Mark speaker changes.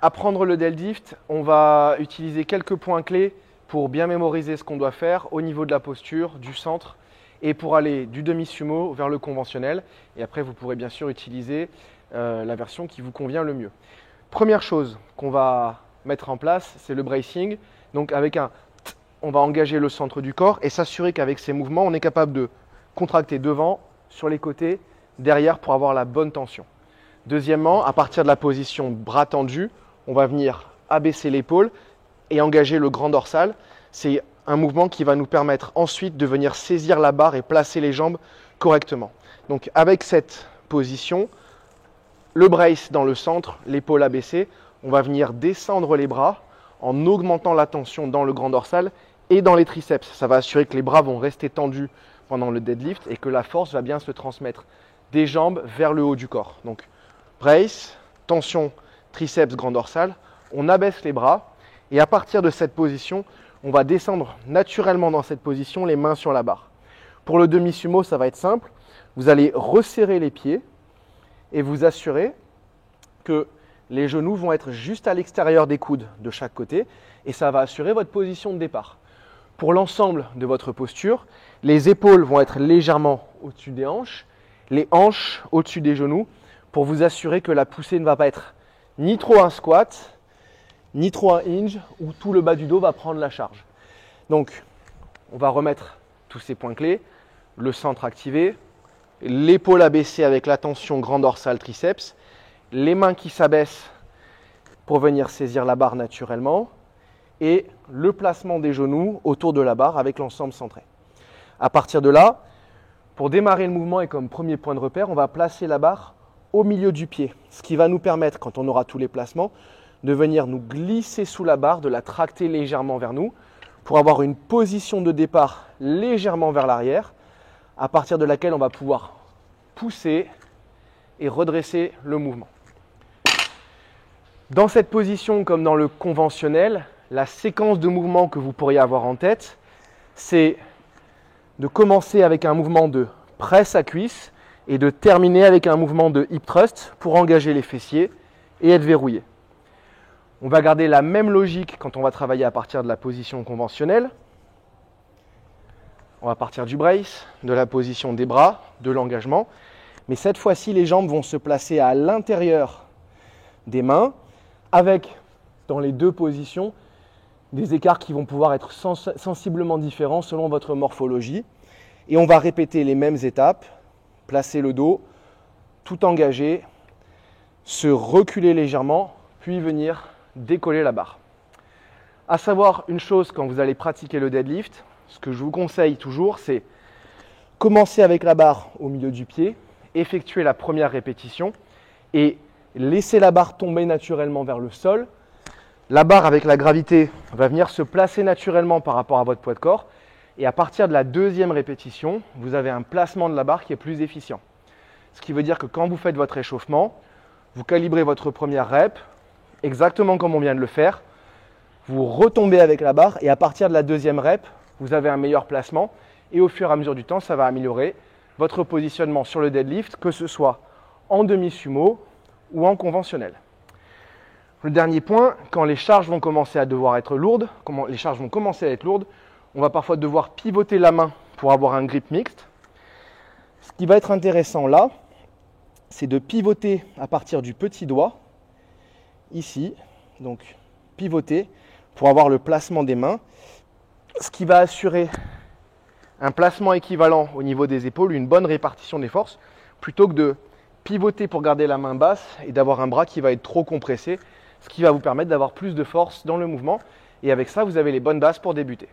Speaker 1: apprendre le deadlift, on va utiliser quelques points clés pour bien mémoriser ce qu'on doit faire au niveau de la posture, du centre et pour aller du demi-sumo vers le conventionnel. Et après, vous pourrez bien sûr utiliser la version qui vous convient le mieux. Première chose qu'on va mettre en place, c'est le bracing. Donc avec un t, on va engager le centre du corps et s'assurer qu'avec ces mouvements, on est capable de contracter devant, sur les côtés, derrière pour avoir la bonne tension. Deuxièmement, à partir de la position bras tendu, on va venir abaisser l'épaule et engager le grand dorsal. C'est un mouvement qui va nous permettre ensuite de venir saisir la barre et placer les jambes correctement. Donc avec cette position, le brace dans le centre, l'épaule abaissée, on va venir descendre les bras en augmentant la tension dans le grand dorsal et dans les triceps. Ça va assurer que les bras vont rester tendus pendant le deadlift et que la force va bien se transmettre des jambes vers le haut du corps. Donc brace, tension, triceps, grand dorsal, on abaisse les bras et à partir de cette position, on va descendre naturellement dans cette position, les mains sur la barre. Pour le demi-sumo, ça va être simple. Vous allez resserrer les pieds et vous assurer que les genoux vont être juste à l'extérieur des coudes de chaque côté et ça va assurer votre position de départ. Pour l'ensemble de votre posture, les épaules vont être légèrement au-dessus des hanches, les hanches au-dessus des genoux pour vous assurer que la poussée ne va pas être ni trop un squat, ni trop un hinge où tout le bas du dos va prendre la charge. Donc, on va remettre tous ces points clés, le centre activé, l'épaule abaissée avec la tension grand dorsal triceps, les mains qui s'abaissent pour venir saisir la barre naturellement et le placement des genoux autour de la barre avec l'ensemble centré. À partir de là, pour démarrer le mouvement et comme premier point de repère, on va placer la barre au milieu du pied, ce qui va nous permettre, quand on aura tous les placements, de venir nous glisser sous la barre, de la tracter légèrement vers nous pour avoir une position de départ légèrement vers l'arrière, à partir de laquelle on va pouvoir pousser et redresser le mouvement. Dans cette position, comme dans le conventionnel, la séquence de mouvements que vous pourriez avoir en tête, c'est de commencer avec un mouvement de presse à cuisse et de terminer avec un mouvement de hip thrust pour engager les fessiers et être verrouillé. On va garder la même logique quand on va travailler à partir de la position conventionnelle. On va partir du brace, de la position des bras, de l'engagement. Mais cette fois-ci, les jambes vont se placer à l'intérieur des mains avec, dans les deux positions, des écarts qui vont pouvoir être sensiblement différents selon votre morphologie. Et on va répéter les mêmes étapes, placer le dos, tout engagé, se reculer légèrement, puis venir décoller la barre. À savoir une chose quand vous allez pratiquer le deadlift, ce que je vous conseille toujours, c'est commencer avec la barre au milieu du pied, effectuer la première répétition et laisser la barre tomber naturellement vers le sol. La barre avec la gravité va venir se placer naturellement par rapport à votre poids de corps et à partir de la deuxième répétition, vous avez un placement de la barre qui est plus efficient. Ce qui veut dire que quand vous faites votre échauffement, vous calibrez votre première rep, exactement comme on vient de le faire, vous retombez avec la barre et à partir de la deuxième rep, vous avez un meilleur placement et au fur et à mesure du temps, ça va améliorer votre positionnement sur le deadlift, que ce soit en demi-sumo ou en conventionnel. Le dernier point, quand les charges vont commencer à devoir être lourdes, on va parfois devoir pivoter la main pour avoir un grip mixte. Ce qui va être intéressant là, c'est de pivoter à partir du petit doigt, ici, donc pivoter pour avoir le placement des mains, ce qui va assurer un placement équivalent au niveau des épaules, une bonne répartition des forces, plutôt que de pivoter pour garder la main basse et d'avoir un bras qui va être trop compressé, ce qui va vous permettre d'avoir plus de force dans le mouvement. Et avec ça, vous avez les bonnes bases pour débuter.